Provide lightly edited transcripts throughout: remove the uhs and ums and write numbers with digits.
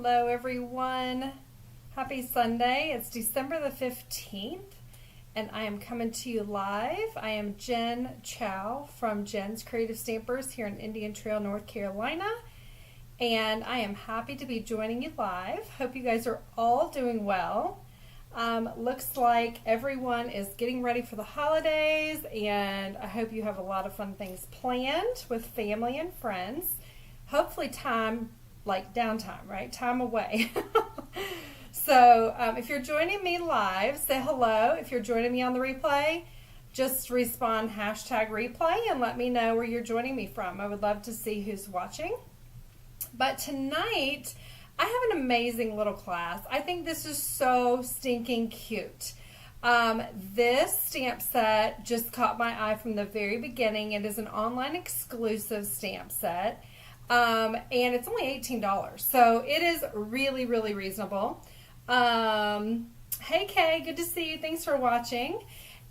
Hello everyone. Happy Sunday. It's December the 15th and I am coming to you live. I am Jen Chow from Jen's Creative Stampers here in Indian Trail, North Carolina. And I am happy to be joining you live. Hope you guys are all doing well. Looks like everyone is getting ready for the holidays, and I hope you have a lot of fun things planned with family and friends. Hopefully time, like downtime, right? Time away. So if you're joining me live, say hello. If you're joining me on the replay, just respond #replay and let me know where you're joining me from. I would love to see who's watching. But tonight, I have an amazing little class. I think this is so stinking cute. This stamp set just caught my eye from the very beginning. It is an online exclusive stamp set. And it's only $18. So it is really, really reasonable. Hey Kay, good to see you. Thanks for watching.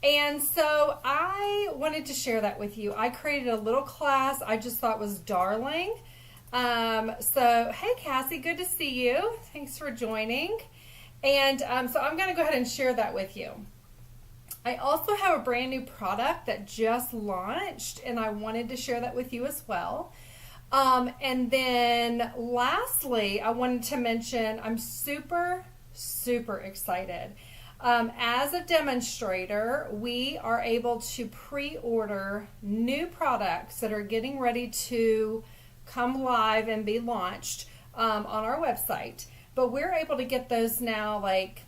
And so I wanted to share that with you. I created a little class I just thought was darling. So hey Cassie, good to see you. Thanks for joining. And so I'm going to go ahead and share that with you. I also have a brand new product that just launched, and I wanted to share that with you as well. And then lastly, I wanted to mention I'm super excited. As a demonstrator, we are able to pre-order new products that are getting ready to come live and be launched on our website. But we're able to get those now like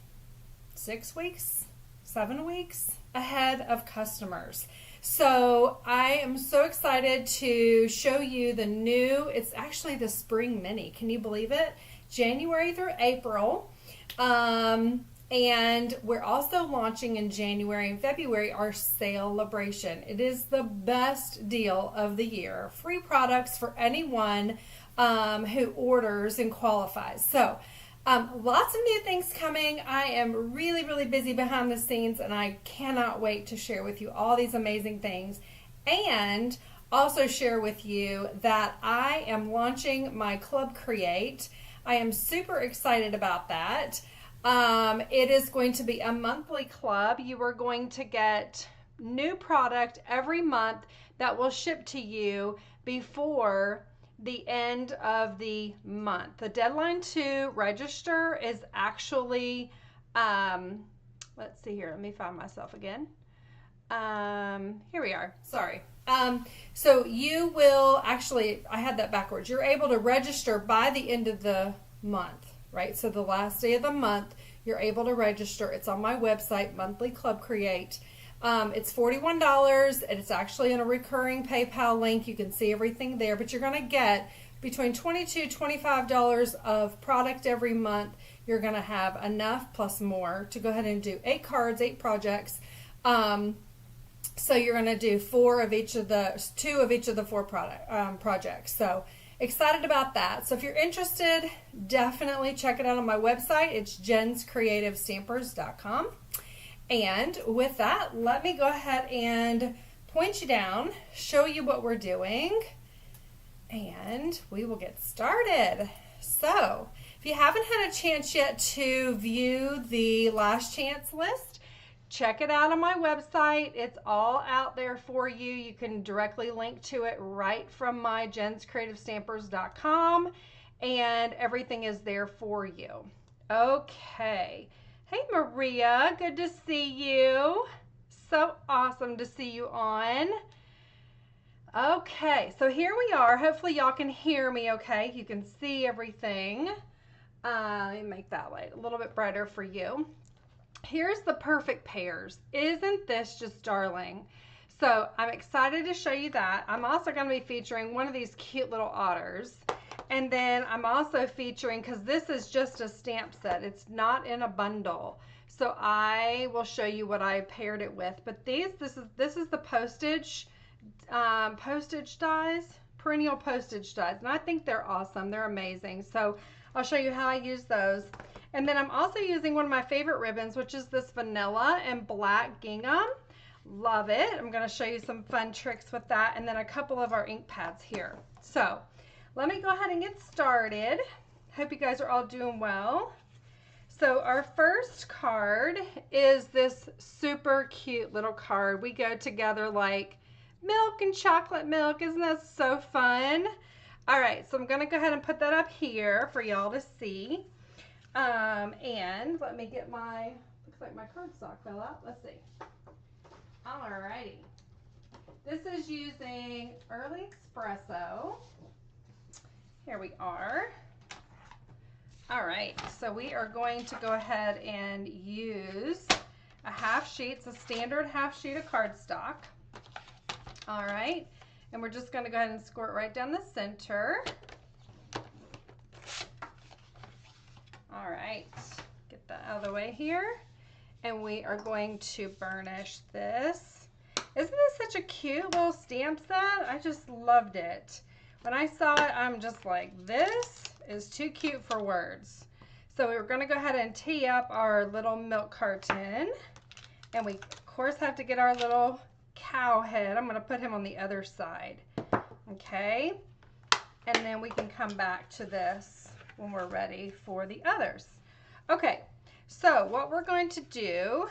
6 weeks, 7 weeks ahead of customers. So I am so excited to show you the new, it's actually the Spring Mini. Can you believe it? January through April. And we're also launching in January and February our Sale-Labration. It is the best deal of the year. Free products for anyone who orders and qualifies. So lots of new things coming. I am really busy behind the scenes, and I cannot wait to share with you all these amazing things, and also share with you that I am launching my Club Create. I am super excited about that. It is going to be a monthly club. You are going to get new product every month that will ship to you before the end of the month. The deadline to register is actually, let's see here, let me find myself again. Here we are, sorry. So you will actually, I had that backwards. You're able to register by the end of the month, right? So the last day of the month, you're able to register. It's on my website, Monthly Club Create. It's $41, and it's actually in a recurring PayPal link. You can see everything there, but you're going to get between $22 and $25 of product every month. You're going to have enough plus more to go ahead and do 8 cards, 8 projects. So you're going to do 2 of each of the 4 projects. So excited about that. So if you're interested, definitely check it out on my website. It's jenscreativestampers.com. And with that, let me go ahead and point you down, show you what we're doing, and we will get started. So if you haven't had a chance yet to view the last chance list, check it out on my website. It's all out there for you. You can directly link to it right from my jenscreativestampers.com, and everything is there for you. Okay. Hey Maria, good to see you. So awesome to see you on. Okay, so here we are. Hopefully y'all can hear me okay. You can see everything. Let me make that light a little bit brighter for you. Here's the perfect pairs. Isn't this just darling? So I'm excited to show you that. I'm also going to be featuring one of these cute little otters. And then I'm also featuring, because this is just a stamp set, it's not in a bundle. So I will show you what I paired it with. But this is the postage dies, perennial postage dies. And I think they're awesome. They're amazing. So I'll show you how I use those. And then I'm also using one of my favorite ribbons, which is this vanilla and black gingham. Love it. I'm going to show you some fun tricks with that, and then a couple of our ink pads here. So let me go ahead and get started. Hope you guys are all doing well. So our first card is this super cute little card. We go together like milk and chocolate milk. Isn't that so fun? All right, so I'm gonna go ahead and put that up here for y'all to see. And let me get my, looks like my cardstock fell out. Let's see. Alrighty. This is using Early Espresso. Here we are. All right, so we are going to go ahead and use a half sheet. It's a standard half sheet of cardstock. All right, and we're just going to go ahead and squirt right down the center. All right, get that out of the way here. And we are going to burnish this. Isn't this such a cute little stamp set? I just loved it. When I saw it, I'm just like, this is too cute for words. So we're going to go ahead and tee up our little milk carton. And we, of course, have to get our little cow head. I'm going to put him on the other side. Okay. And then we can come back to this when we're ready for the others. Okay. So what we're going to do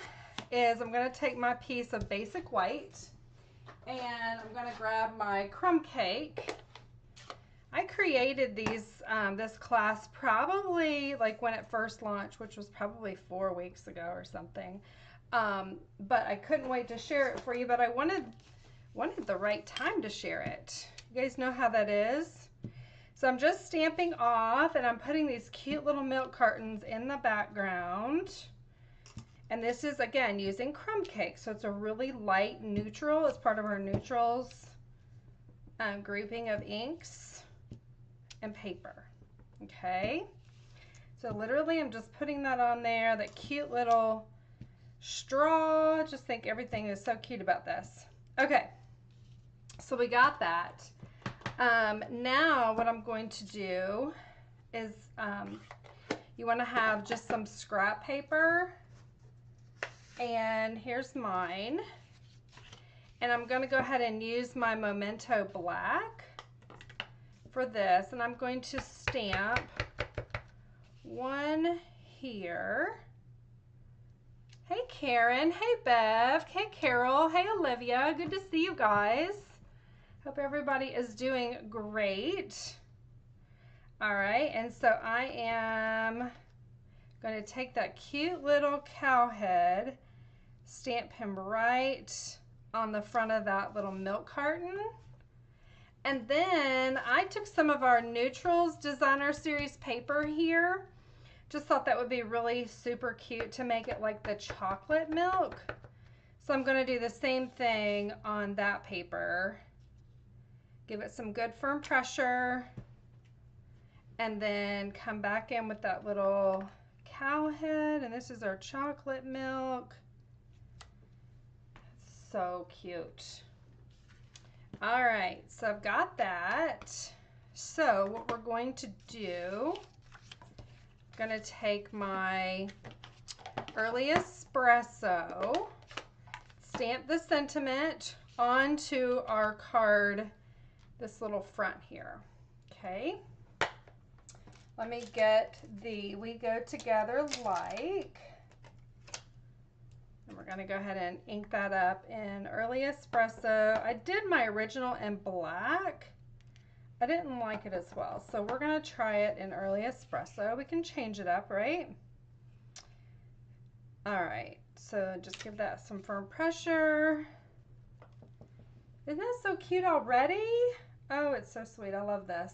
is I'm going to take my piece of basic white and I'm going to grab my crumb cake. I created these, this class probably like when it first launched, which was probably 4 weeks ago or something. But I couldn't wait to share it for you, but I wanted the right time to share it. You guys know how that is? So I'm just stamping off and I'm putting these cute little milk cartons in the background. And this is, again, using crumb cake. So it's a really light neutral. It's part of our neutrals grouping of inks and paper. Okay. So literally I'm just putting that on there. That cute little straw. Just think everything is so cute about this. Okay. So we got that. Now what I'm going to do is you want to have just some scrap paper, and here's mine, and I'm going to go ahead and use my Memento Black for this, and I'm going to stamp one here. Hey Karen, hey Bev, hey Carol, hey Olivia, good to see you guys. Hope everybody is doing great. All right, and so I am going to take that cute little cow head, stamp him right on the front of that little milk carton. And then I took some of our Neutrals Designer Series paper here. Just thought that would be really super cute to make it like the chocolate milk. So I'm going to do the same thing on that paper. Give it some good firm pressure, and then come back in with that little cow head, and this is our chocolate milk. So cute. All right, so I've got that. So what we're going to do, I'm going to take my Early Espresso, stamp the sentiment onto our card, this little front here. Okay, let me get the We Go Together like, and we're going to go ahead and ink that up in Early Espresso. I did my original in black. I didn't like it as well, so we're going to try it in Early Espresso. We can change it up, right? All right, so just give that some firm pressure. Isn't that so cute already? Oh, it's so sweet. I love this.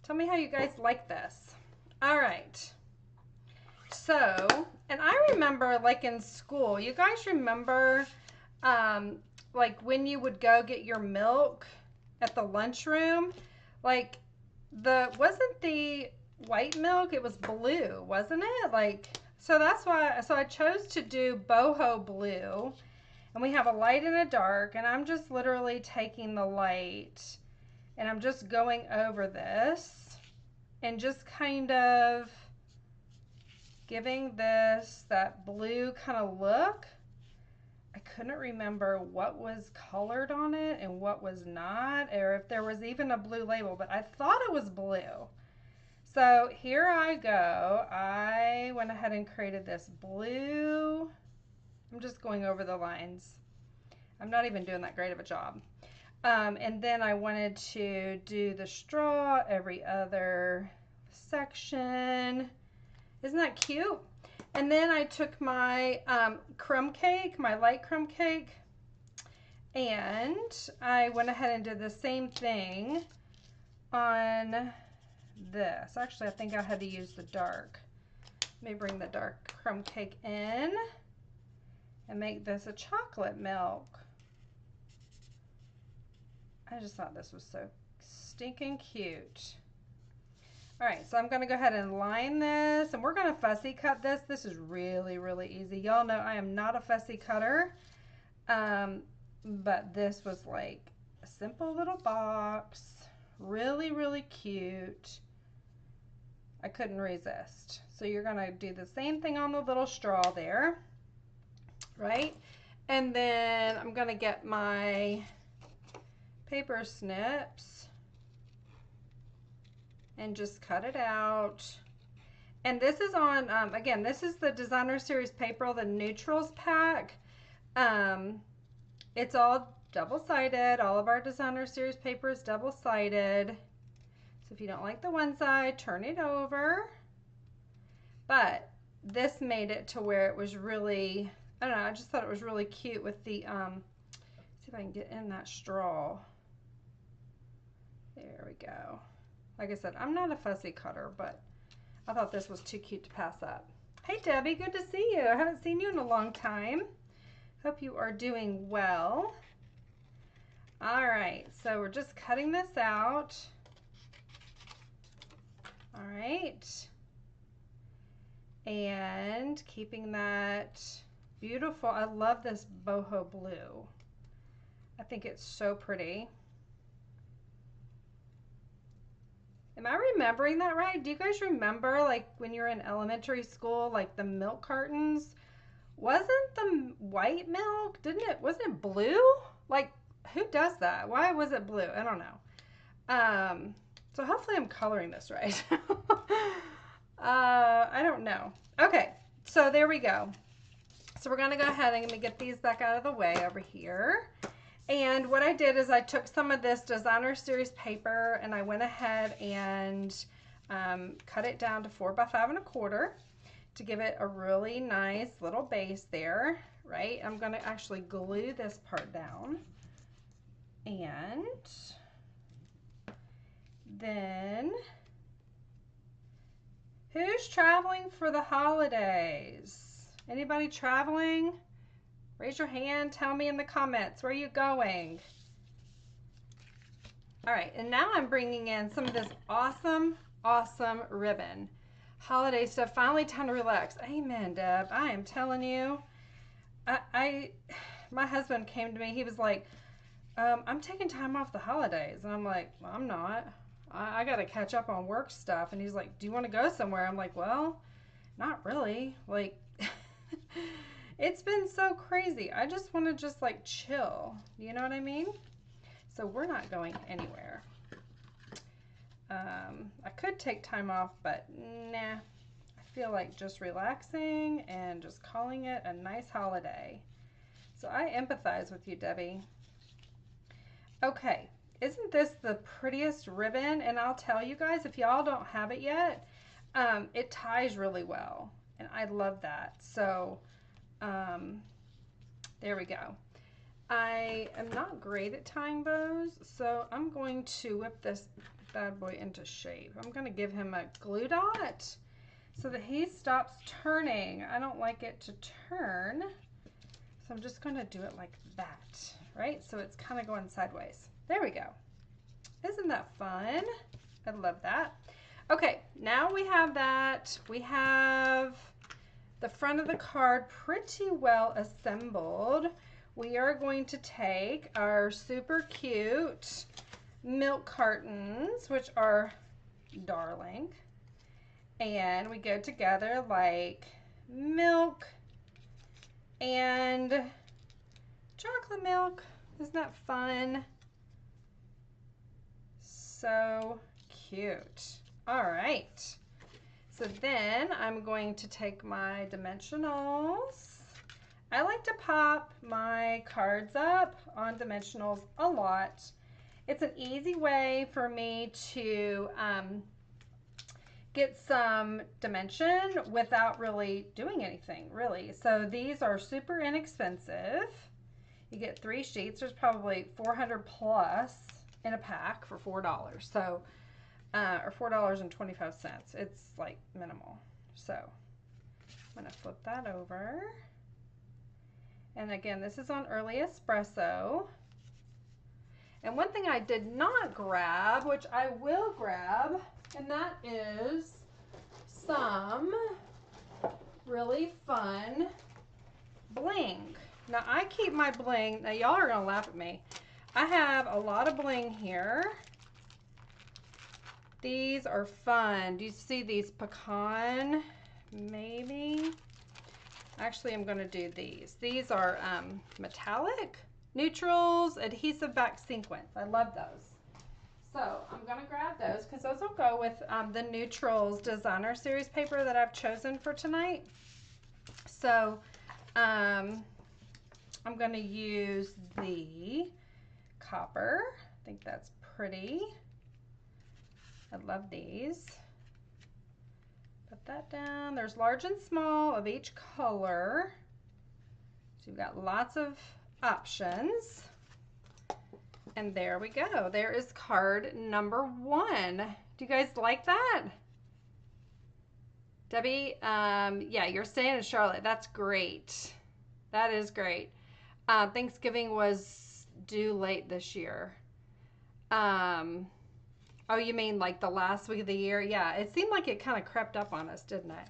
Tell me how you guys like this. All right. So, and I remember like in school, you guys remember like when you would go get your milk at the lunchroom? Like wasn't the white milk, it was blue, wasn't it? Like, so that's why, so I chose to do boho blue. And we have a light and a dark, and I'm just literally taking the light and I'm just going over this and just kind of giving this that blue kind of look. I couldn't remember what was colored on it and what was not, or if there was even a blue label, but I thought it was blue. So here I go. I went ahead and created this blue. I'm just going over the lines. I'm not even doing that great of a job. And then I wanted to do the straw every other section. Isn't that cute? And then I took my crumb cake, my light crumb cake, and I went ahead and did the same thing on this. Actually, I think I had to use the dark. Let me bring the dark crumb cake in and make this a chocolate milk. I just thought this was so stinking cute. All right, so I'm gonna go ahead and line this, and we're gonna fussy cut this. This is really, really easy. Y'all know I am not a fussy cutter, but this was like a simple little box. Really, really cute. I couldn't resist. So you're gonna do the same thing on the little straw there, right? And then I'm gonna get my paper snips and just cut it out. And this is on, again, this is the Designer Series paper, the Neutrals pack. It's all double-sided. All of our Designer Series paper is double-sided. So if you don't like the one side, turn it over. But this made it to where it was really, I don't know, I just thought it was really cute with the, see if I can get in that straw. There we go. Like I said, I'm not a fussy cutter, but I thought this was too cute to pass up. Hey Debbie, good to see you. I haven't seen you in a long time. Hope you are doing well. All right, so we're just cutting this out. All right. And keeping that beautiful. I love this boho blue. I think it's so pretty. Am I remembering that right? Do you guys remember, like, when you were in elementary school, like the milk cartons? Wasn't the white milk, wasn't it blue? Like, who does that? Why was it blue? I don't know. So hopefully I'm coloring this right. I don't know. Okay, so there we go. So we're gonna go ahead and get these back out of the way over here. And what I did is I took some of this Designer Series paper and I went ahead and cut it down to 4 by 5 1/4 to give it a really nice little base there, right? I'm gonna actually glue this part down. And then, who's traveling for the holidays? Anybody traveling? Raise your hand, tell me in the comments, where are you going? All right, and now I'm bringing in some of this awesome, awesome ribbon. Holiday stuff, finally time to relax. Amen, Deb, I am telling you. My husband came to me, he was like, I'm taking time off the holidays. And I'm like, well, I'm not. I got to catch up on work stuff. And he's like, do you want to go somewhere? I'm like, well, not really. Like, it's been so crazy. I just want to just like chill. You know what I mean? So we're not going anywhere. I could take time off, but nah. I feel like just relaxing and just calling it a nice holiday. So I empathize with you, Debbie. Okay, isn't this the prettiest ribbon? And I'll tell you guys, if y'all don't have it yet, it ties really well. And I love that. So there we go. I am not great at tying bows, so I'm going to whip this bad boy into shape. I'm going to give him a glue dot so that he stops turning. I don't like it to turn, so I'm just going to do it like that, right? So it's kind of going sideways. There we go. Isn't that fun? I love that. Okay, now we have that. We have the front of the card pretty well assembled. We are going to take our super cute milk cartons, which are darling, and we go together like milk and chocolate milk. Isn't that fun? So cute. All right. So then I'm going to take my dimensionals. I like to pop my cards up on dimensionals a lot. It's an easy way for me to get some dimension without really doing anything, really. So these are super inexpensive. You get 3 sheets. There's probably 400 plus in a pack for $4. So, or $4.25. It's like minimal. So I'm gonna flip that over. And again, this is on Early Espresso. And one thing I did not grab, which I will grab, and that is some really fun bling. Now I keep my bling, now y'all are gonna laugh at me. I have a lot of bling here. These are fun. Do you see these pecan? Maybe. Actually, I'm gonna do these. These are metallic neutrals, adhesive back sequins. I love those. So I'm gonna grab those because those will go with the Neutrals Designer Series paper that I've chosen for tonight. So I'm gonna use the copper. I think that's pretty. I love these. Put that down. There's large and small of each color. So you've got lots of options. And there we go. There is card number 1. Do you guys like that? Debbie, yeah, you're staying in Charlotte. That's great. That is great. Thanksgiving was due late this year. Oh, you mean like the last week of the year? Yeah, it seemed like it kind of crept up on us, didn't it?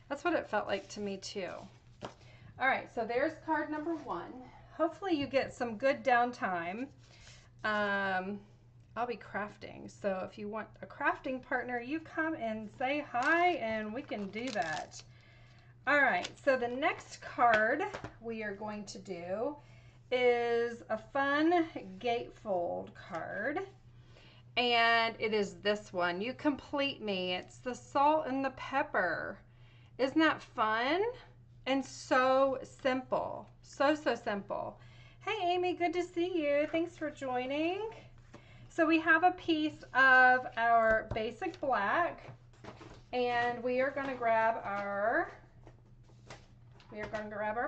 That's what it felt like to me too. All right, so there's card number 1. Hopefully you get some good downtime. I'll be crafting, so if you want a crafting partner, you come and say hi and we can do that. All right, so the next card we are going to do is a fun gatefold card. And it is this one, You Complete Me. It's the salt and the pepper. Isn't that fun? And so simple. So simple. Hey, Amy, good to see you. Thanks for joining. So we have a piece of our basic black, and we are going to grab our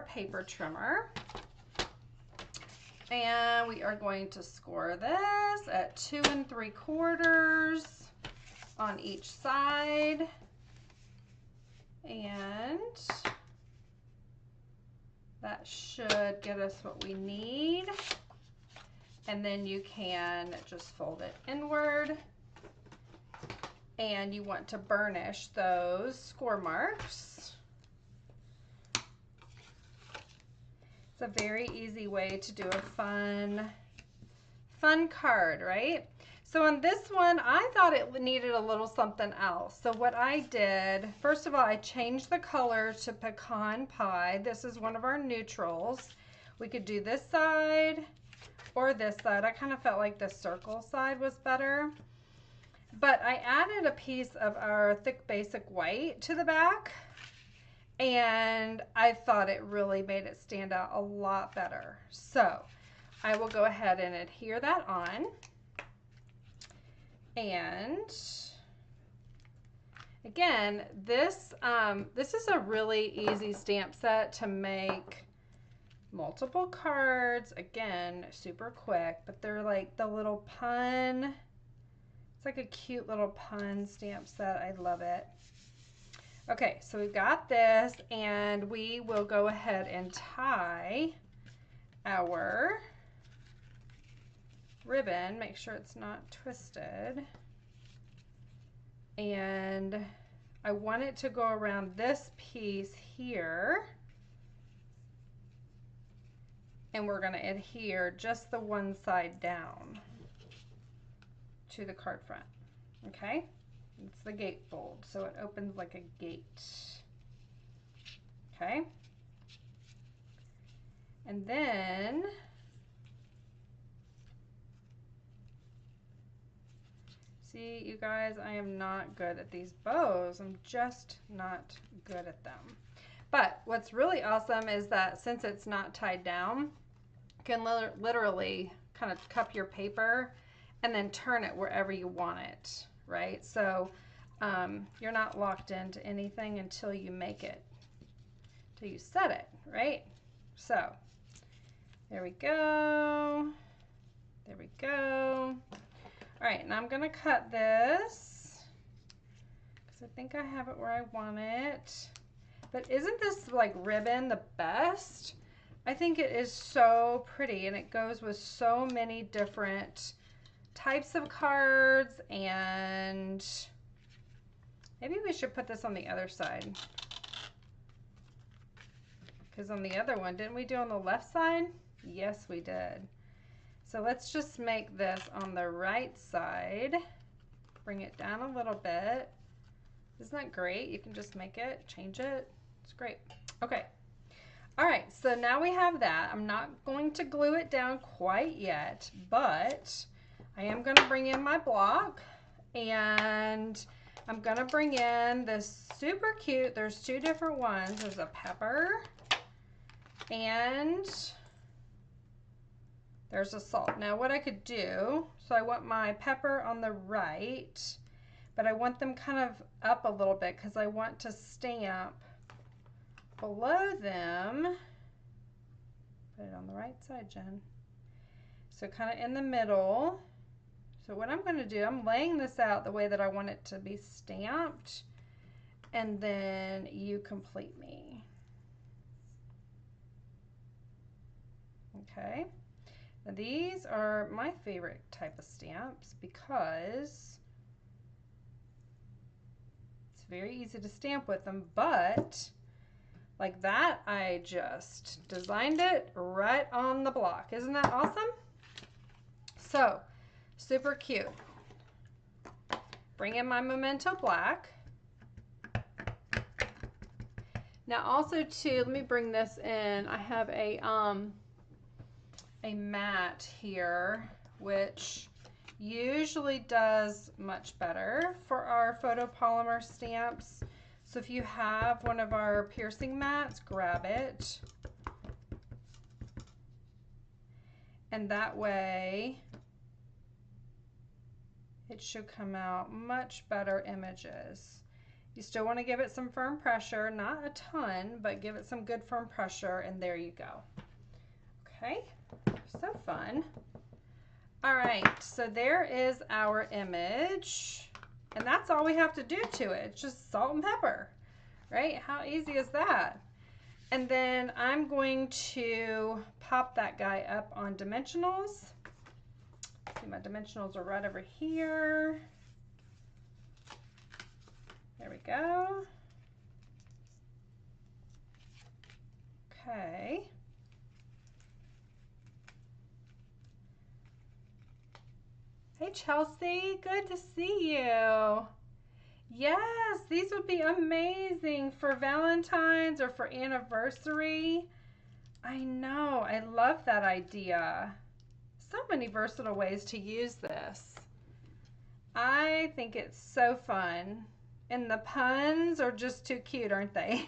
paper trimmer. And we are going to score this at 2 3/4 on each side. And that should get us what we need. And then you can just fold it inward. And you want to burnish those score marks. It's a very easy way to do a fun card, right? So on this one, I thought it needed a little something else. So what I did, first of all, I changed the color to Pecan Pie. This is one of our neutrals. We could do this side or this side. I kind of felt like the circle side was better. But I added a piece of our thick basic white to the back. And I thought it really made it stand out a lot better. So I will go ahead and adhere that on. And again, this is a really easy stamp set to make multiple cards. Again, super quick, but they're like the little pun. It's like a cute little pun stamp set. I love it. Okay, so we've got this, and we will go ahead and tie our ribbon. Make sure it's not twisted. And I want it to go around this piece here. And we're going to adhere just the one side down to the card front. Okay? It's the gatefold, so it opens like a gate. Okay? And then See, you guys, I am not good at these bows. I'm just not good at them. But what's really awesome is that since it's not tied down, you can literally kind of cup your paper and then turn it wherever you want it, right? So you're not locked into anything until you make it, until you set it, right? So there we go. There we go. All right, now I'm gonna cut this because I think I have it where I want it. But isn't this like ribbon the best? I think it is so pretty, and it goes with so many different types of cards, and maybe we should put this on the other side. Because on the other one, didn't we do on the left side? Yes, we did. So let's just make this on the right side. Bring it down a little bit. Isn't that great? You can just make it, change it. It's great. Okay. All right, so now we have that. I'm not going to glue it down quite yet, but I am going to bring in my block, and I'm going to bring in this super cute, there's two different ones. There's a pepper and there's a salt. Now what I could do, so I want my pepper on the right, but I want them kind of up a little bit because I want to stamp below them. Put it on the right side, Jen. So kind of in the middle. So what I'm going to do, I'm laying this out the way that I want it to be stamped, and then you complete me. Okay. Now these are my favorite type of stamps because it's very easy to stamp with them, but like that, I just designed it right on the block. Isn't that awesome? So, super cute. Bring in my Memento Black. Now also too, let me bring this in. I have a mat here, which usually does much better for our photopolymer stamps. So if you have one of our piercing mats, grab it. And that way it should come out much better images. You still want to give it some firm pressure, not a ton, but give it some good firm pressure, and there you go. Okay, so fun. All right, so there is our image, and that's all we have to do to it. It's just salt and pepper, right? How easy is that? And then I'm going to pop that guy up on dimensionals. See, my dimensionals are right over here. There we go. Okay. Hey Chelsea, good to see you. Yes, these would be amazing for Valentine's or for anniversary. I know, I love that idea. So many versatile ways to use this. I think it's so fun. And the puns are just too cute, aren't they?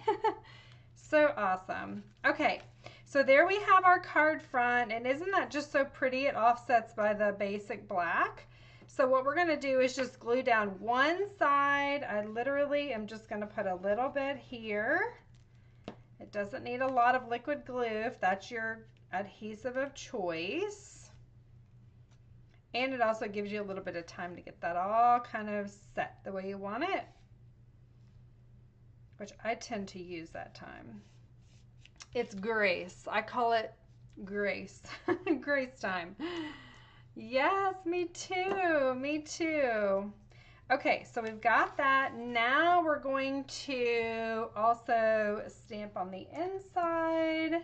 So awesome. Okay, so there we have our card front, and isn't that just so pretty? It offsets by the basic black. So what we're gonna do is just glue down one side. I literally am just gonna put a little bit here. It doesn't need a lot of liquid glue if that's your adhesive of choice. And it also gives you a little bit of time to get that all kind of set the way you want it, which I tend to use that time. It's grace. I call it grace. Grace time. Yes, me too. Me too. Okay, so we've got that. Now we're going to also stamp on the inside.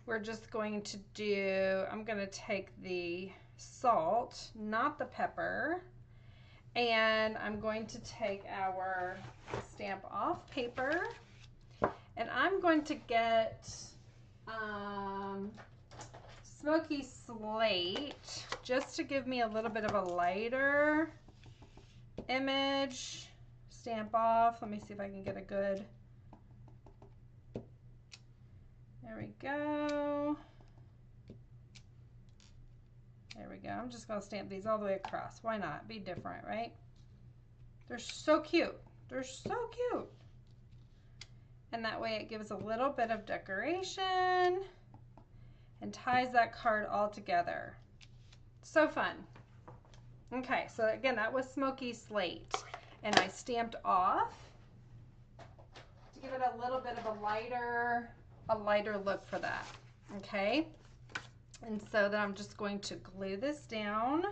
We're just going to do, I'm going to take the salt, not the pepper, and I'm going to take our stamp off paper, and I'm going to get Smoky Slate just to give me a little bit of a lighter image, stamp off. Let me see if I can get a good, there we go. There we go. I'm just going to stamp these all the way across. Why not? Be different, right? They're so cute. They're so cute. And that way it gives a little bit of decoration and ties that card all together. So fun. Okay, so again, that was Smoky Slate. And I stamped off to give it a little bit of a lighter look for that. Okay? And so then I'm just going to glue this down.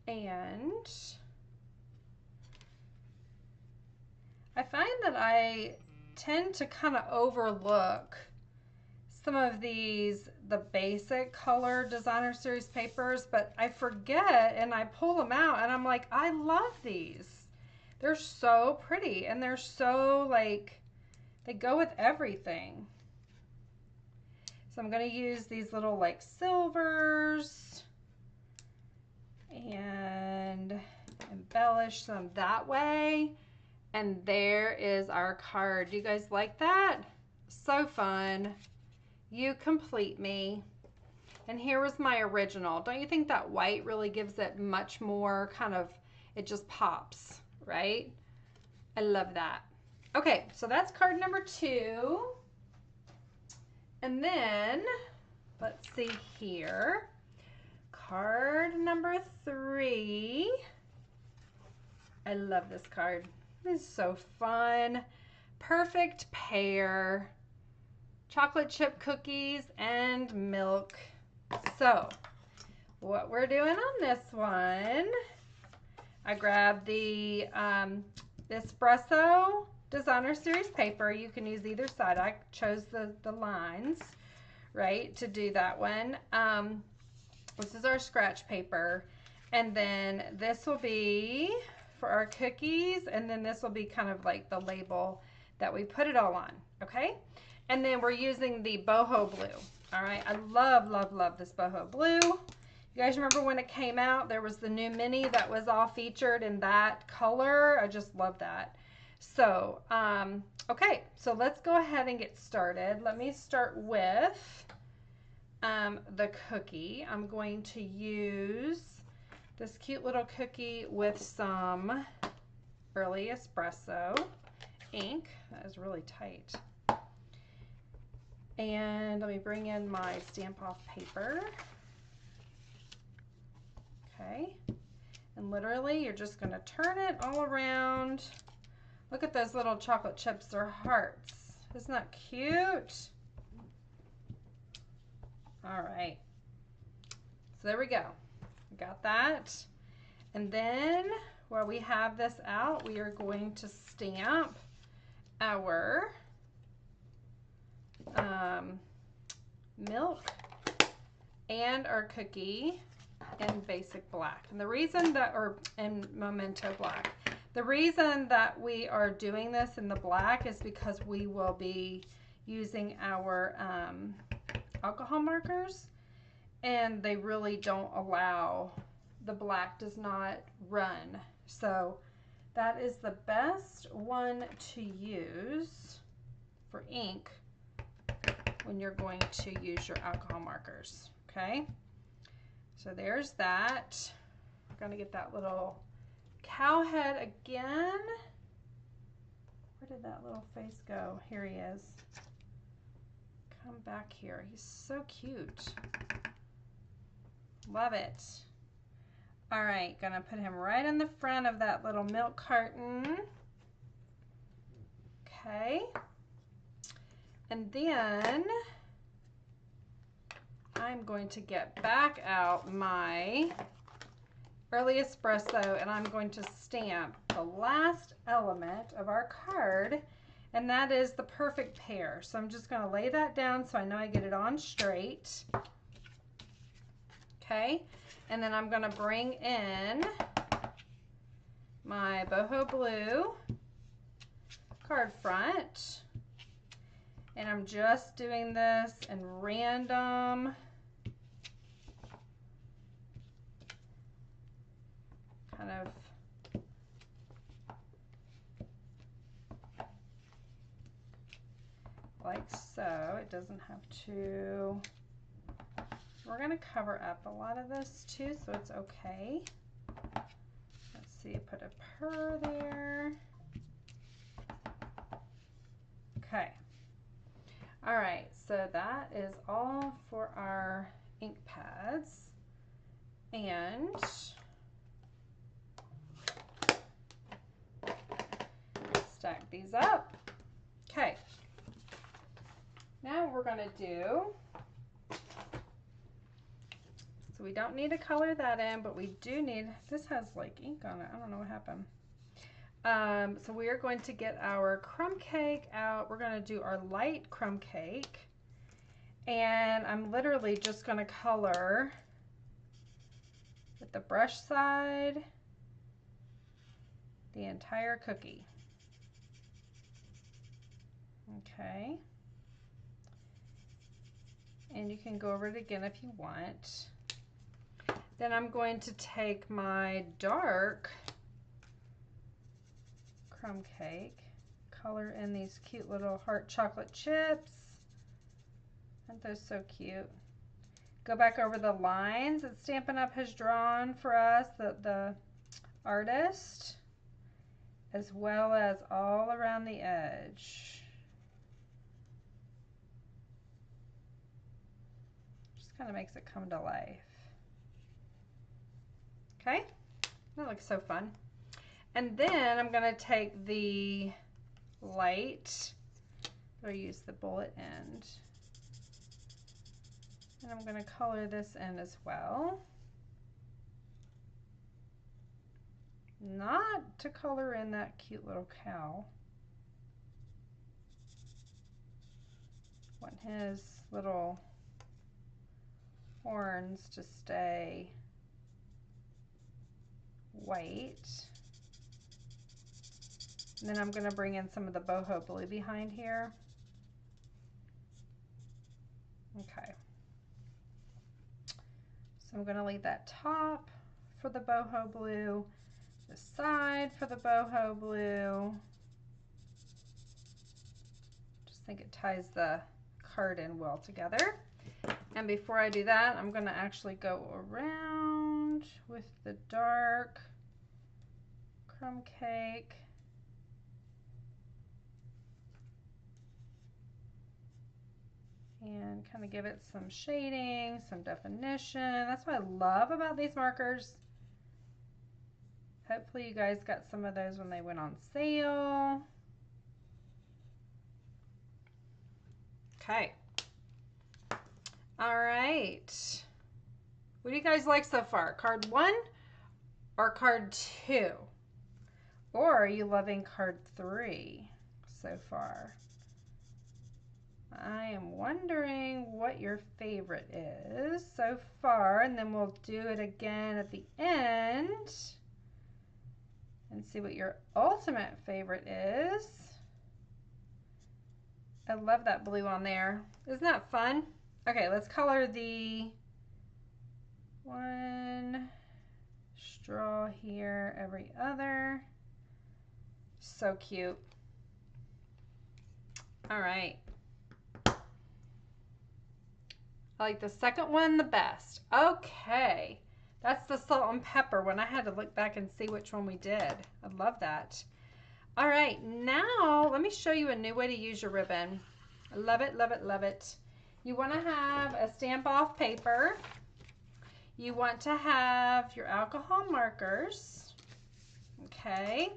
And I find that I tend to kind of overlook some of these, the basic color designer series papers, but I forget and I pull them out and I'm like, I love these. They're so pretty and they're so like, they go with everything. So I'm going to use these little like silvers and embellish them that way. And there is our card. Do you guys like that? So fun. You complete me. And here was my original. Don't you think that white really gives it much more kind of, it just pops, right? I love that. Okay, so that's card number 2. And then, let's see here. Card number 3. I love this card. This is so fun. Perfect pair. Chocolate chip cookies and milk. So, what we're doing on this one, I grabbed the Espresso Designer Series paper. You can use either side. I chose the lines, right, to do that one. This is our scratch paper. And then this will be for our cookies. And then this will be kind of like the label that we put it all on, okay? And then we're using the boho blue. All right, I love, love, love this boho blue. You guys remember when it came out, there was the new mini that was all featured in that color. I just love that. So, okay, so let's go ahead and get started. Let me start with the cookie. I'm going to use this cute little cookie with some Early Espresso ink. That is really tight. And let me bring in my stamp off paper. Okay. And literally you're just going to turn it all around. Look at those little chocolate chips. They're hearts. Isn't that cute? All right. So there we go. Got that. And then while we have this out, we are going to stamp our milk and our cookie in basic black. And the reason that, or in Memento black, the reason that we are doing this in the black is because we will be using our alcohol markers, and they really don't allow, the black does not run. So that is the best one to use for ink when you're going to use your alcohol markers, okay? So there's that. We're gonna get that little cow head again. Where did that little face go? Here he is. Come back here. He's so cute. Love it. All right, gonna put him right in the front of that little milk carton. Okay. And then I'm going to get back out my Early Espresso and I'm going to stamp the last element of our card, and that is the perfect pair. So I'm just going to lay that down so I know I get it on straight. Okay, and then I'm going to bring in my boho blue card front, and I'm just doing this in random kind of like so. It doesn't have to. We're going to cover up a lot of this too, so it's okay. Let's see, put a purr there. Okay. All right, so that is all for our ink pads. And stack these up. Okay. Now we're going to do, so we don't need to color that in, but we do need, this has like ink on it. I don't know what happened. So we are going to get our crumb cake out. We're going to do our light crumb cake. And I'm literally just going to color with the brush side the entire cookie. Okay. And you can go over it again if you want. Then I'm going to take my dark crumb cake, color in these cute little heart chocolate chips. Aren't those so cute? Go back over the lines that Stampin' Up! Has drawn for us, the artist, as well as all around the edge. Just kind of makes it come to life. Okay, that looks so fun. And then I'm going to take the light, or use the bullet end, and I'm going to color this in as well. Not to color in that cute little cow. Want his little horns to stay white. And then I'm going to bring in some of the boho blue behind here. Okay. So I'm going to leave that top for the boho blue, the side for the boho blue. Just think it ties the card in well together. And before I do that, I'm going to actually go around with the dark crumb cake. And kind of give it some shading, some definition. That's what I love about these markers. Hopefully you guys got some of those when they went on sale. Okay. All right. What do you guys like so far? Card 1 or card 2? Or are you loving card 3 so far? I am wondering what your favorite is so far, and then we'll do it again at the end and see what your ultimate favorite is. I love that blue on there. Isn't that fun? Okay, let's color the one straw here, every other. So cute. All right. I like the second one the best. Okay, that's the salt and pepper one. I had to look back and see which one we did. I love that. All right, now let me show you a new way to use your ribbon. I love it, love it, love it. You want to have a stamp off paper. You want to have your alcohol markers. Okay,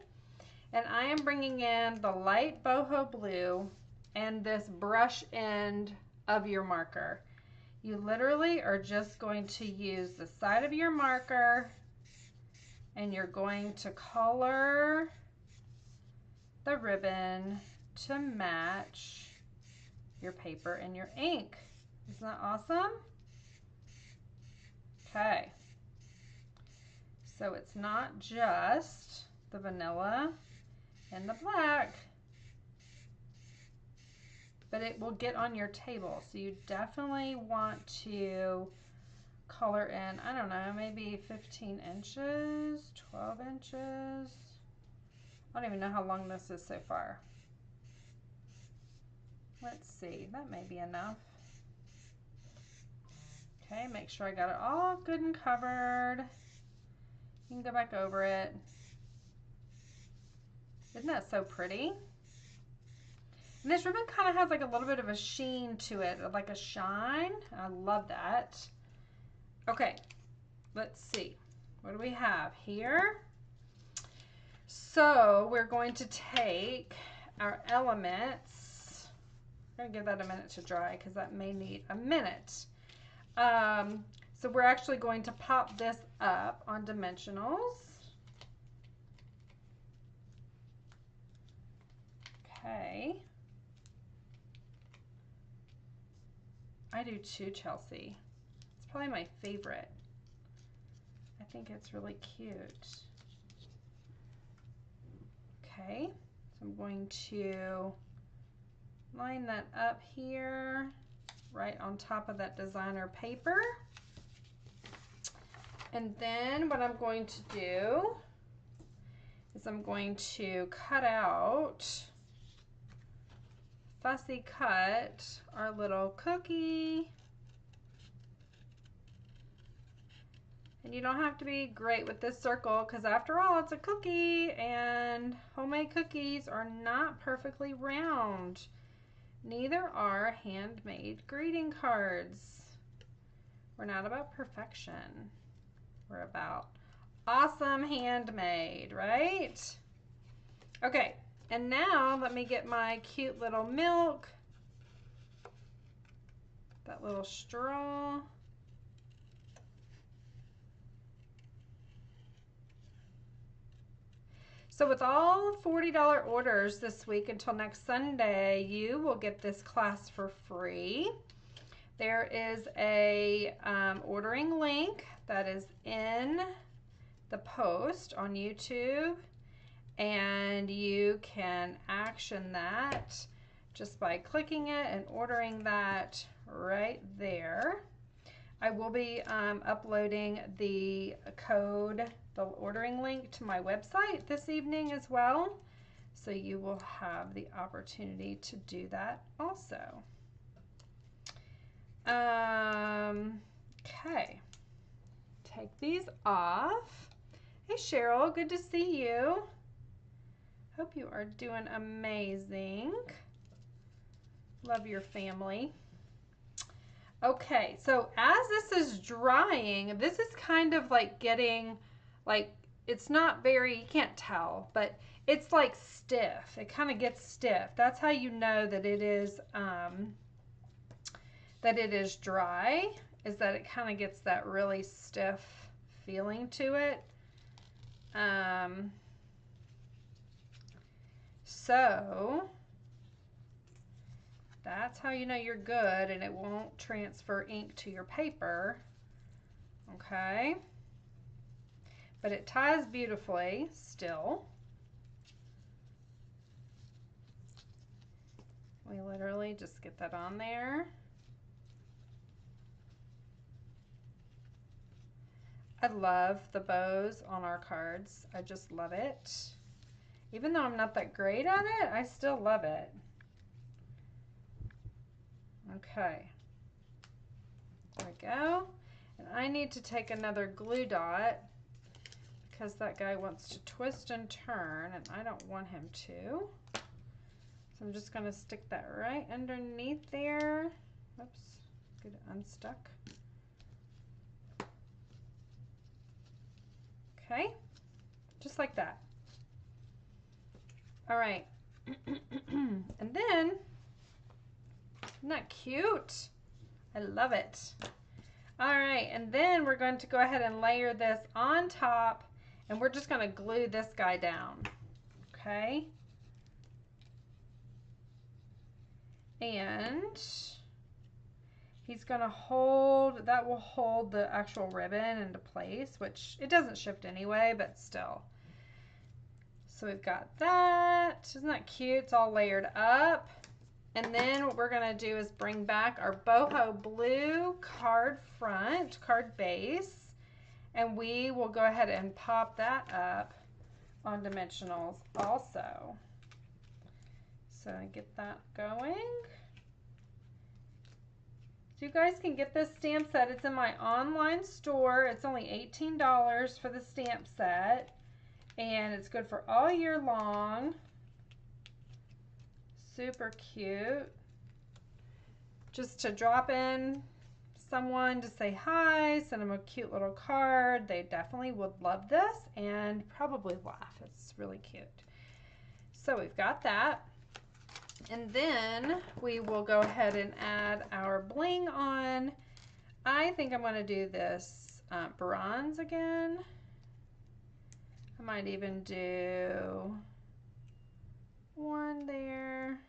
and I am bringing in the light boho blue and this brush end of your marker. You literally are just going to use the side of your marker and you're going to color the ribbon to match your paper and your ink. Isn't that awesome? Okay. So it's not just the vanilla and the black, but it will get on your table. So you definitely want to color in, I don't know, maybe 15 inches, 12 inches. I don't even know how long this is so far. Let's see, that may be enough. Okay, make sure I got it all good and covered. You can go back over it. Isn't that so pretty? And this ribbon kind of has like a little bit of a sheen to it, like a shine. I love that. Okay, let's see. What do we have here? So we're going to take our elements. I'm going to give that a minute to dry because that may need a minute. So we're actually going to pop this up on dimensionals. Okay. I do too, Chelsea. It's probably my favorite. I think it's really cute. Okay, so I'm going to line that up here, right on top of that designer paper. And then what I'm going to do is I'm going to cut out, fussy cut our little cookie. And you don't have to be great with this circle because after all, it's a cookie and homemade cookies are not perfectly round. Neither are handmade greeting cards. We're not about perfection. We're about awesome handmade, right? Okay, and now let me get my cute little milk, that little straw. So with all $40 orders this week until next Sunday, you will get this class for free. There is a ordering link that is in the post on YouTube, and you can action that just by clicking it and ordering that right there. I will be uploading the code, the ordering link to my website this evening as well. So you will have the opportunity to do that also. Okay, take these off. Hey Cheryl, good to see you. Hope you are doing amazing. Love your family. Okay, so as this is drying, this is kind of like getting, like, it's not very, you can't tell, but it's like stiff. It kind of gets stiff. That's how you know that it is dry, is that it kind of gets that really stiff feeling to it. So that's how you know you're good and it won't transfer ink to your paper. Okay. But it ties beautifully still. We literally just get that on there. I love the bows on our cards. I just love it. Even though I'm not that great at it, I still love it. Okay, there we go. And I need to take another glue dot because that guy wants to twist and turn and I don't want him to. So I'm just going to stick that right underneath there. Oops, get it unstuck. Okay, just like that. All right, and then, isn't that cute? I love it. All right, and then we're going to go ahead and layer this on top, and we're just going to glue this guy down, okay? And he's going to hold, that will hold the actual ribbon into place, which it doesn't shift anyway, but still. So we've got that. Isn't that cute? It's all layered up. And then what we're going to do is bring back our boho blue card front, card base, and we will go ahead and pop that up on dimensionals also. So get that going. So you guys can get this stamp set. It's in my online store. It's only $18 for the stamp set, and it's good for all year long. Super cute. Just to drop in someone to say hi, send them a cute little card. They definitely would love this and probably laugh. It's really cute. So we've got that. And then we will go ahead and add our bling on. I think I'm going to do this bronze again. I might even do one there.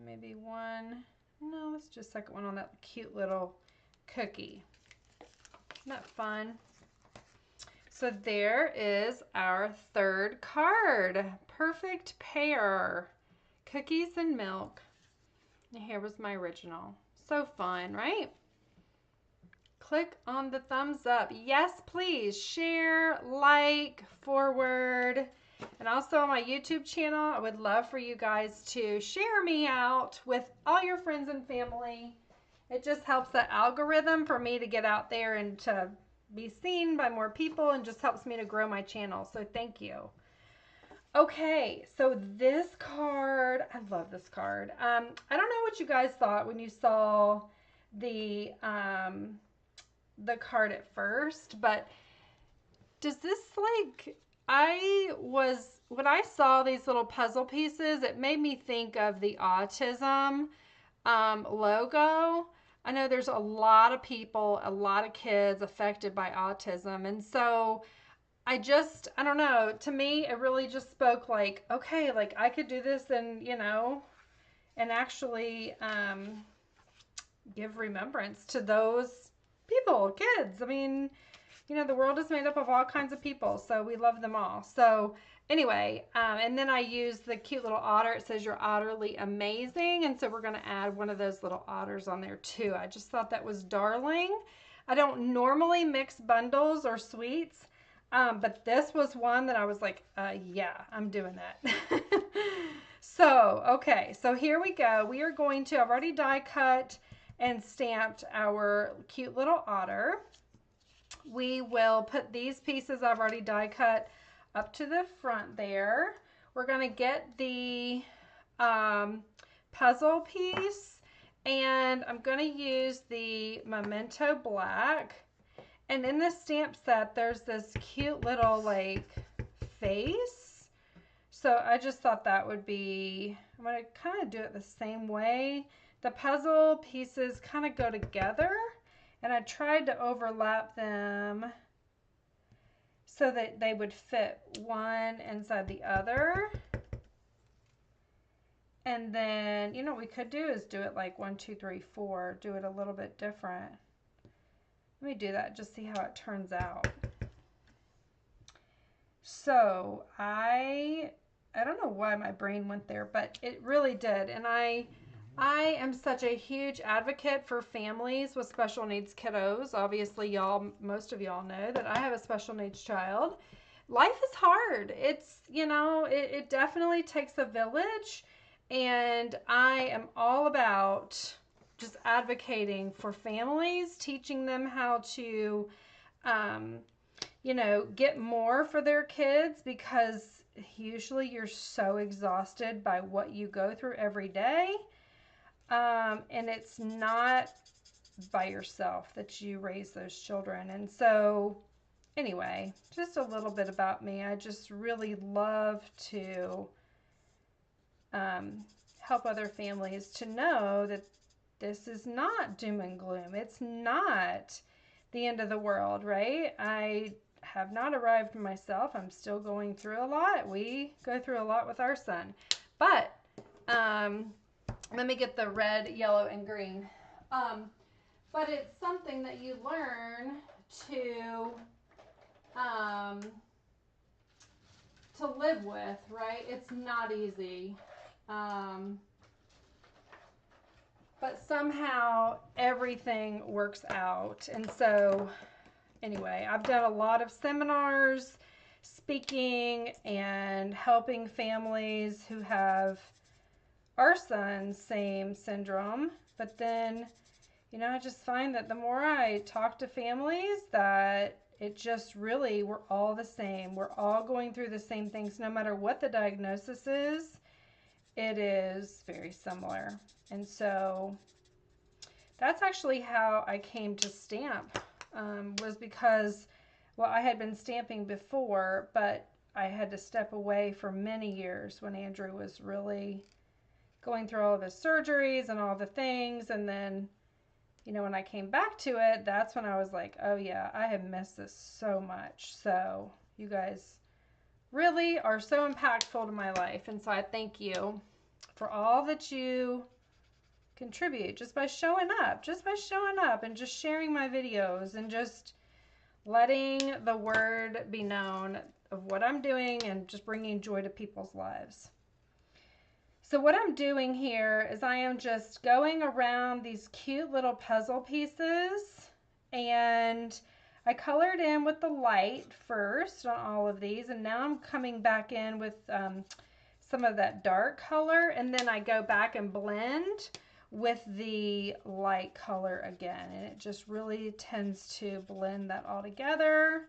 Maybe one. No, let's just second one on that cute little cookie. Isn't that fun? So there is our third card. Perfect pair. Cookies and milk. And here was my original. So fun, right? Click on the thumbs up. Yes, please. Share, like, forward. And also on my YouTube channel, I would love for you guys to share me out with all your friends and family. It just helps the algorithm for me to get out there and to be seen by more people, and just helps me to grow my channel. So thank you. Okay, so this card, I love this card. I don't know what you guys thought when you saw the card at first, but does this, like, when I saw these little puzzle pieces, it made me think of the autism logo. I know there's a lot of people, a lot of kids affected by autism. And so I don't know, to me, it really just spoke like, okay, like I could do this and, you know, and actually give remembrance to those people, kids. I mean, you know, the world is made up of all kinds of people, so we love them all. So anyway, and then I used the cute little otter. It says you're utterly amazing. And so we're going to add one of those little otters on there too. I just thought that was darling. I don't normally mix bundles or sweets, but this was one that I was like, yeah, I'm doing that. So, okay, so here we go. We are going to, I've already die cut and stamped our cute little otter. We will put these pieces I've already die cut up to the front there. We're going to get the puzzle piece, and I'm going to use the Memento Black. And in this stamp set, there's this cute little like face. So I just thought that would be, I'm going to kind of do it the same way. The puzzle pieces kind of go together, and I tried to overlap them so that they would fit one inside the other. And then, you know what we could do is do it like 1, 2, 3, 4, do it a little bit different. Let me do that, just see how it turns out. So I don't know why my brain went there, but it really did. And I am such a huge advocate for families with special needs kiddos. Obviously, most of y'all know that I have a special needs child. Life is hard. It's, you know, it definitely takes a village. And I am all about just advocating for families, teaching them how to, you know, get more for their kids, because usually you're so exhausted by what you go through every day. And it's not by yourself that you raise those children. And so anyway, just a little bit about me. I just really love to help other families to know that this is not doom and gloom. It's not the end of the world, right? I have not arrived myself. I'm still going through a lot. We go through a lot with our son. But let me get the red, yellow, and green. But it's something that you learn to live with, right? It's not easy. But somehow everything works out. And so anyway, I've done a lot of seminars, speaking, and helping families who have our son's same syndrome. But then, you know, I just find that the more I talk to families, that it just really, we're all the same. We're all going through the same things, no matter what the diagnosis is. It is very similar. And so that's actually how I came to stamp, was because, well, I had been stamping before, but I had to step away for many years when Andrew was really going through all of his surgeries and all the things. And then, you know, when I came back to it, that's when I was like, oh yeah, I have missed this so much. So you guys really are so impactful to my life. And so I thank you for all that you contribute just by showing up and just sharing my videos and just letting the word be known of what I'm doing and just bringing joy to people's lives. So what I'm doing here is I am just going around these cute little puzzle pieces, and I colored in with the light first on all of these, and now I'm coming back in with some of that dark color, and then I go back and blend with the light color again, and it just really tends to blend that all together,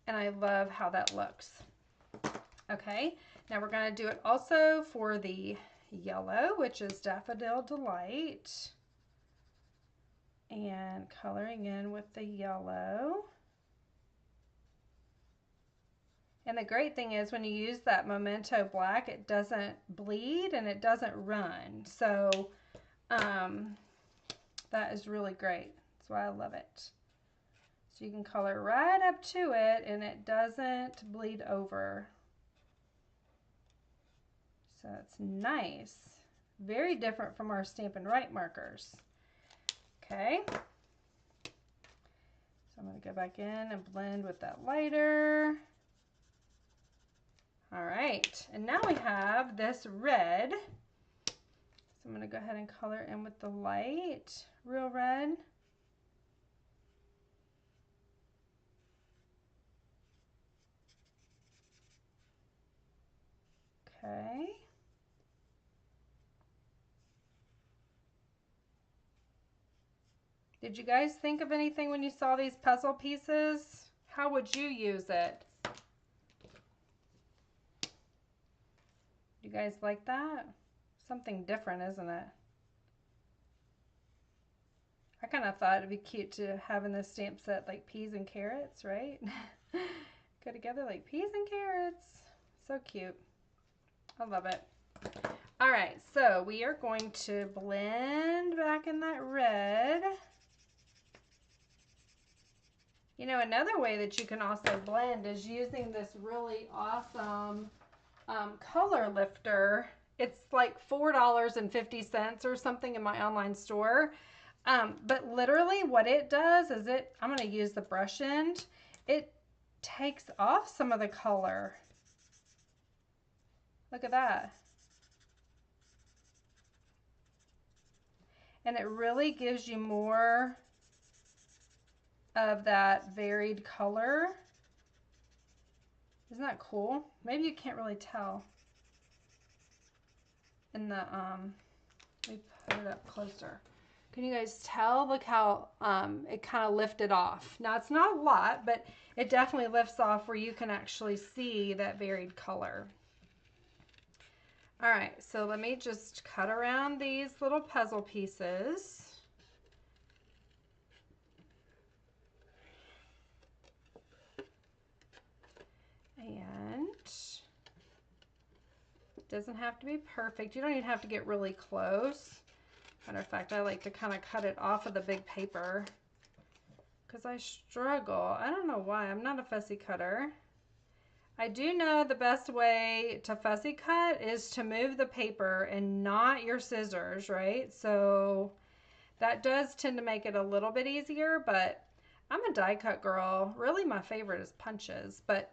and I love how that looks. Okay, now we're going to do it also for the yellow, which is Daffodil Delight, and coloring in with the yellow. And the great thing is when you use that Memento black, it doesn't bleed and it doesn't run. So that is really great. That's why I love it. So you can color right up to it and it doesn't bleed over. So it's nice. Very different from our Stampin' Write markers. Okay. So I'm going to go back in and blend with that lighter. All right, and now we have this red. So I'm going to go ahead and color in with the light, real red. Okay. Did you guys think of anything when you saw these puzzle pieces? How would you use it? You guys like that? Something different, isn't it? I kind of thought it'd be cute to have in this stamp set like peas and carrots, right? Go together like peas and carrots. So cute. I love it. All right, so we are going to blend back in that red. You know, another way that you can also blend is using this really awesome color lifter. It's like $4.50 or something in my online store. But literally what it does is I'm going to use the brush end. It takes off some of the color. Look at that. And it really gives you more of that varied color. Isn't that cool? Maybe you can't really tell in the, let me put it up closer. Can you guys tell? Look how it kind of lifted off. Now it's not a lot, but it definitely lifts off where you can actually see that varied color. All right, so let me just cut around these little puzzle pieces. And it doesn't have to be perfect. You don't even have to get really close. Matter of fact, I like to kind of cut it off of the big paper because I struggle. I don't know why. I'm not a fussy cutter. I do know the best way to fussy cut is to move the paper and not your scissors, right? So that does tend to make it a little bit easier, but I'm a die cut girl. Really my favorite is punches, but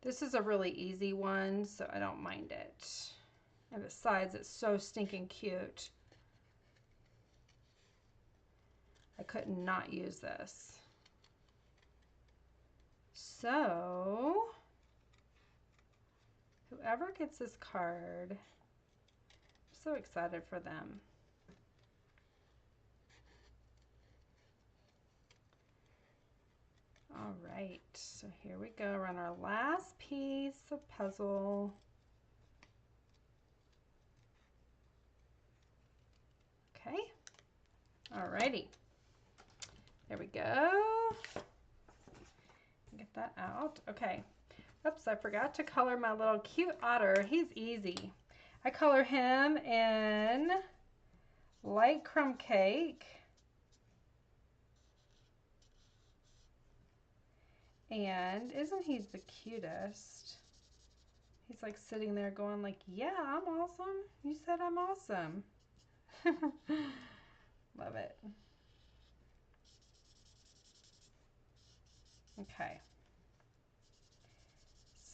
This is a really easy one, so I don't mind it. And besides, it's so stinking cute. I could not use this. So, whoever gets this card, I'm so excited for them. All right, so here we go. We're on our last piece of puzzle. Okay, all righty. There we go. Get that out. Okay. Oops, I forgot to color my little cute otter. He's easy. I color him in light crumb cake. And isn't he the cutest? He's like sitting there going like, yeah, I'm awesome. You said I'm awesome. Love it. Okay.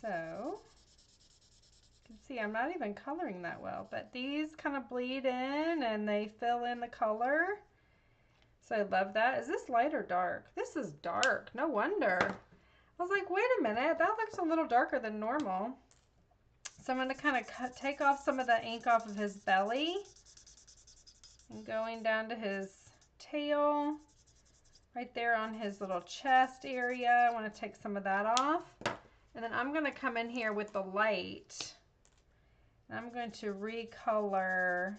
So, you can see I'm not even coloring that well, but these kind of bleed in and they fill in the color. So I love that. Is this light or dark? This is dark. No wonder. I was like, wait a minute, that looks a little darker than normal. So I'm going to kind of take off some of the ink off of his belly and going down to his tail, right there on his little chest area. I want to take some of that off. And then I'm going to come in here with the light. And I'm going to recolor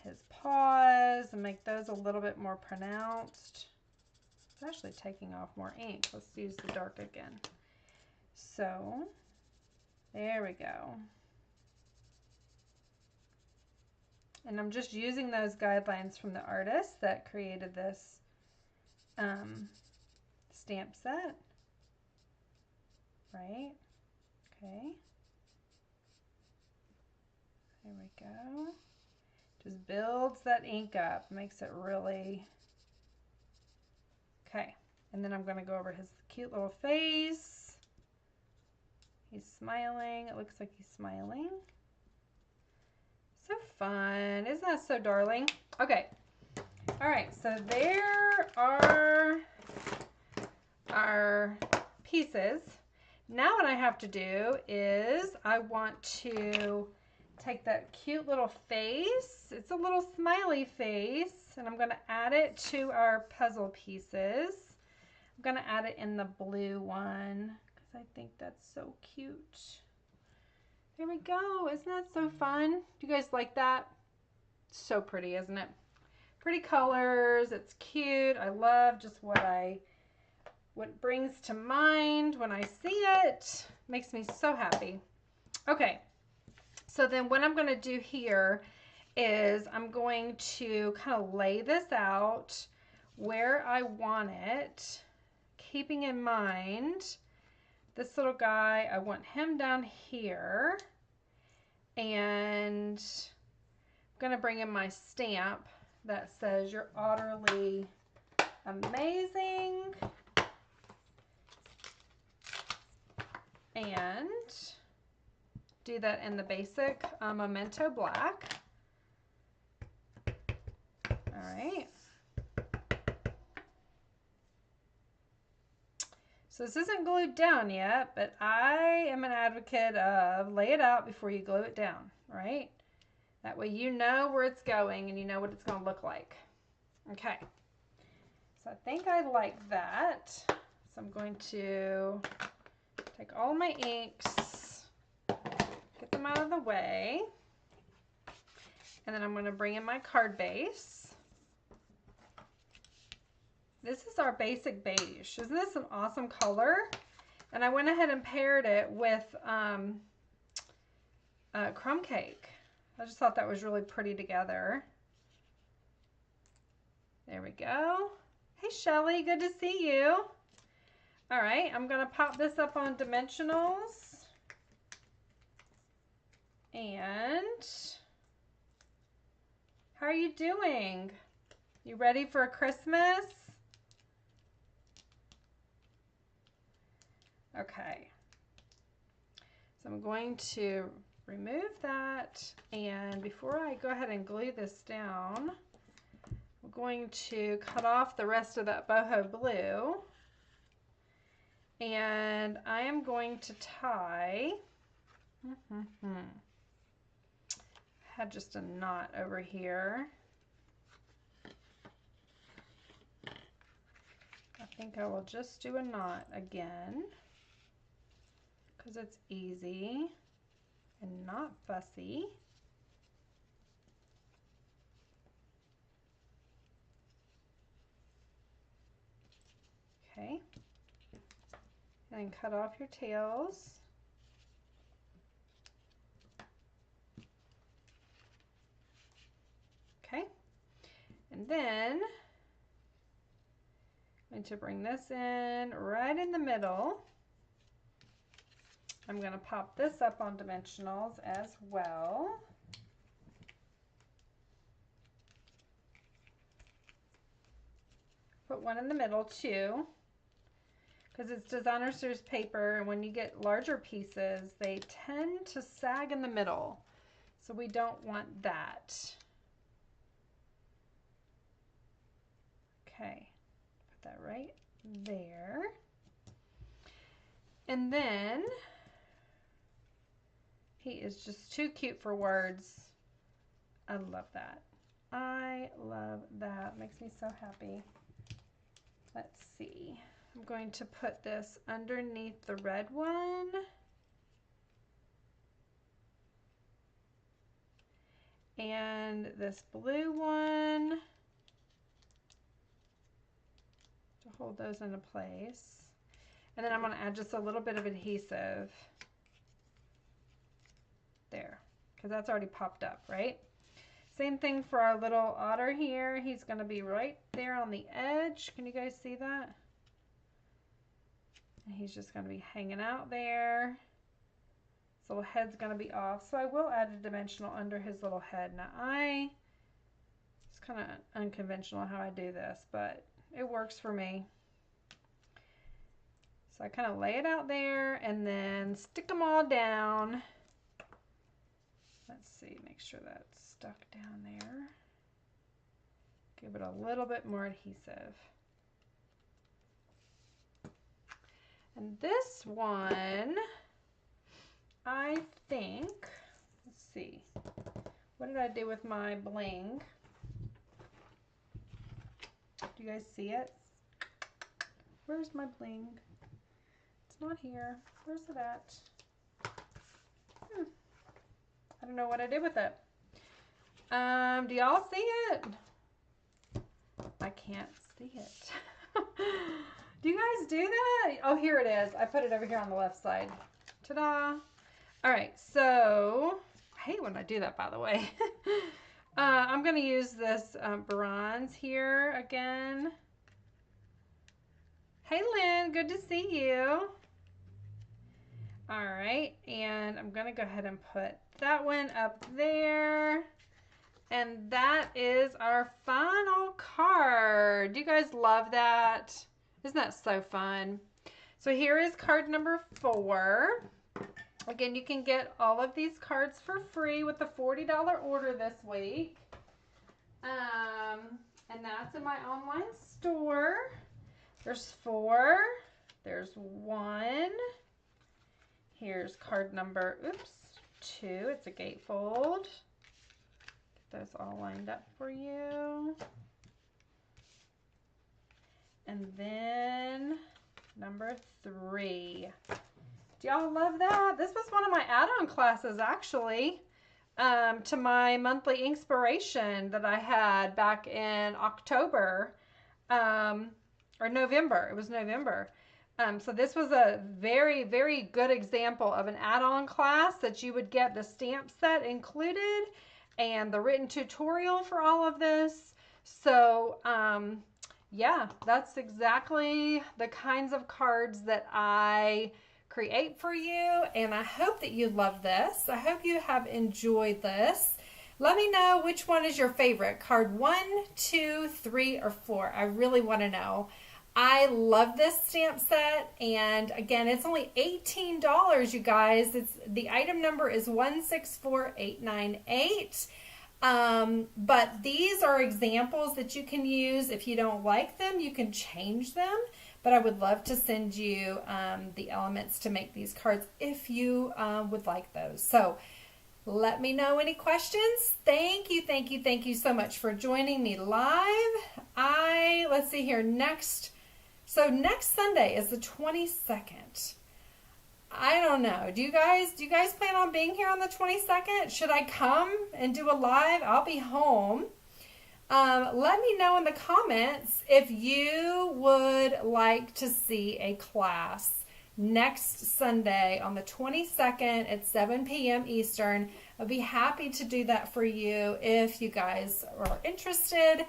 his paws and make those a little bit more pronounced. It's actually taking off more ink. Let's use the dark again. So, there we go. And I'm just using those guidelines from the artist that created this stamp set. Right? Okay. There we go. Just builds that ink up, makes it really... Okay, and then I'm going to go over his cute little face. He's smiling. It looks like he's smiling. So fun. Isn't that so darling? Okay. All right, so there are our pieces. Now what I have to do is I want to take that cute little face. It's a little smiley face, and I'm going to add it to our puzzle pieces. I'm going to add it in the blue one because I think that's so cute. There we go. Isn't that so fun? Do you guys like that? So pretty, isn't it? Pretty colors. It's cute. I love just what it brings to mind when I see it. Makes me so happy. Okay. So then what I'm going to do here is I'm going to kind of lay this out where I want it, keeping in mind this little guy, I want him down here, and I'm going to bring in my stamp that says you're utterly amazing, and do that in the basic Memento black. All right. So this isn't glued down yet, but I am an advocate of lay it out before you glue it down, right? That way you know where it's going and you know what it's going to look like. Okay. So I think I like that. So I'm going to take all my inks, get them out of the way, and then I'm going to bring in my card base. This is our basic beige. Isn't this an awesome color? And I went ahead and paired it with crumb cake. I just thought that was really pretty together. There we go. Hey Shelly, good to see you. All right, I'm gonna pop this up on dimensionals. And how are you doing? You ready for Christmas? Okay. So I'm going to remove that, and before I go ahead and glue this down, I'm going to cut off the rest of that boho blue, and I am going to tie, had just a knot over here. I think I will just do a knot again because it's easy and not fussy. Okay, and then cut off your tails. Okay, and then I'm going to bring this in right in the middle. I'm going to pop this up on dimensionals as well. Put one in the middle too, because it's designer series paper, and when you get larger pieces, they tend to sag in the middle. So we don't want that. Okay, put that right there. And then he is just too cute for words. I love that. I love that. Makes me so happy. Let's see. I'm going to put this underneath the red one. And this blue one to hold those into place. And then I'm going to add just a little bit of adhesive there, because that's already popped up, right? Same thing for our little otter here. He's going to be right there on the edge. Can you guys see that? And he's just going to be hanging out there. His little head's going to be off. So I will add a dimensional under his little head. Now it's kind of unconventional how I do this, but it works for me. So I kind of lay it out there and then stick them all down. Let's see, make sure that's stuck down there. Give it a little bit more adhesive. And this one, I think, let's see, what did I do with my bling? Do you guys see it? Where's my bling? It's not here. Where's it at? I don't know what I did with it. Do y'all see it? I can't see it. Do you guys do that? Oh, here it is. I put it over here on the left side. Ta-da. All right, so I hate when I do that, by the way. I'm going to use this bronze here again. Hey, Lynn, good to see you. All right, and I'm going to go ahead and put that one up there. And that is our final card. Do you guys love that? Isn't that so fun? So here is card number 4. Again, you can get all of these cards for free with the $40 order this week. And that's in my online store. There's 4. There's 1. Here's card number, 2. It's a gatefold. Get those all lined up for you. And then number 3. Do y'all love that? This was one of my add-on classes, actually, to my monthly inspiration that I had back in October, or November. It was November. So this was a very, very good example of an add-on class that you would get the stamp set included and the written tutorial for all of this. So, yeah, that's exactly the kinds of cards that I create for you, and I hope that you love this. I hope you have enjoyed this. Let me know which one is your favorite, card 1, 2, 3, or 4. I really want to know. I love this stamp set, and again, it's only $18, you guys. The item number is 164898. But these are examples that you can use. If you don't like them, you can change them. But I would love to send you the elements to make these cards if you would like those. So let me know any questions. Thank you so much for joining me live. Let's see here, next Sunday is the 22nd. I don't know. Do you guys plan on being here on the 22nd? Should I come and do a live? I'll be home. Let me know in the comments if you would like to see a class next Sunday on the 22nd at 7 p.m. Eastern. I'll be happy to do that for you if you guys are interested.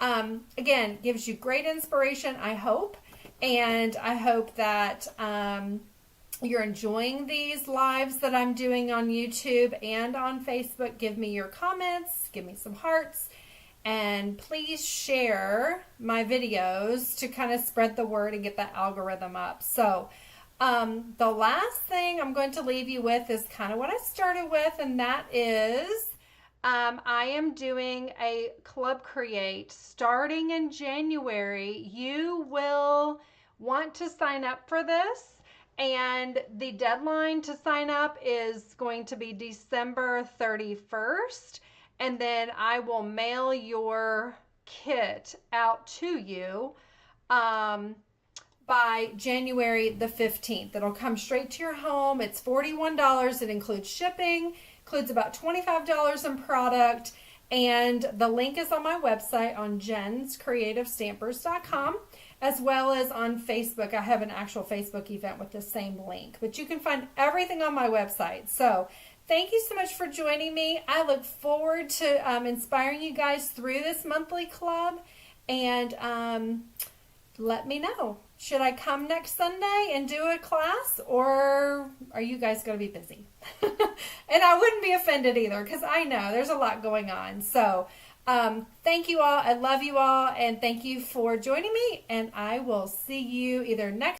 Again, gives you great inspiration, I hope. And I hope that you're enjoying these lives that I'm doing on YouTube and on Facebook. Give me your comments, give me some hearts, and please share my videos to kind of spread the word and get that algorithm up. So the last thing I'm going to leave you with is kind of what I started with, and that is I am doing a Club Create starting in January. You will want to sign up for this, and the deadline to sign up is going to be December 31st, and then I will mail your kit out to you by January the 15th. It'll come straight to your home. It's $41. It includes shipping, includes about $25 in product, and the link is on my website on jenscreativestampers.com, as well as on Facebook. I have an actual Facebook event with the same link, but you can find everything on my website. So thank you so much for joining me. I look forward to inspiring you guys through this monthly club, and let me know. Should I come next Sunday and do a class, or are you guys going to be busy? And I wouldn't be offended either, because I know there's a lot going on. So thank you all. I love you all, and thank you for joining me, and I will see you either next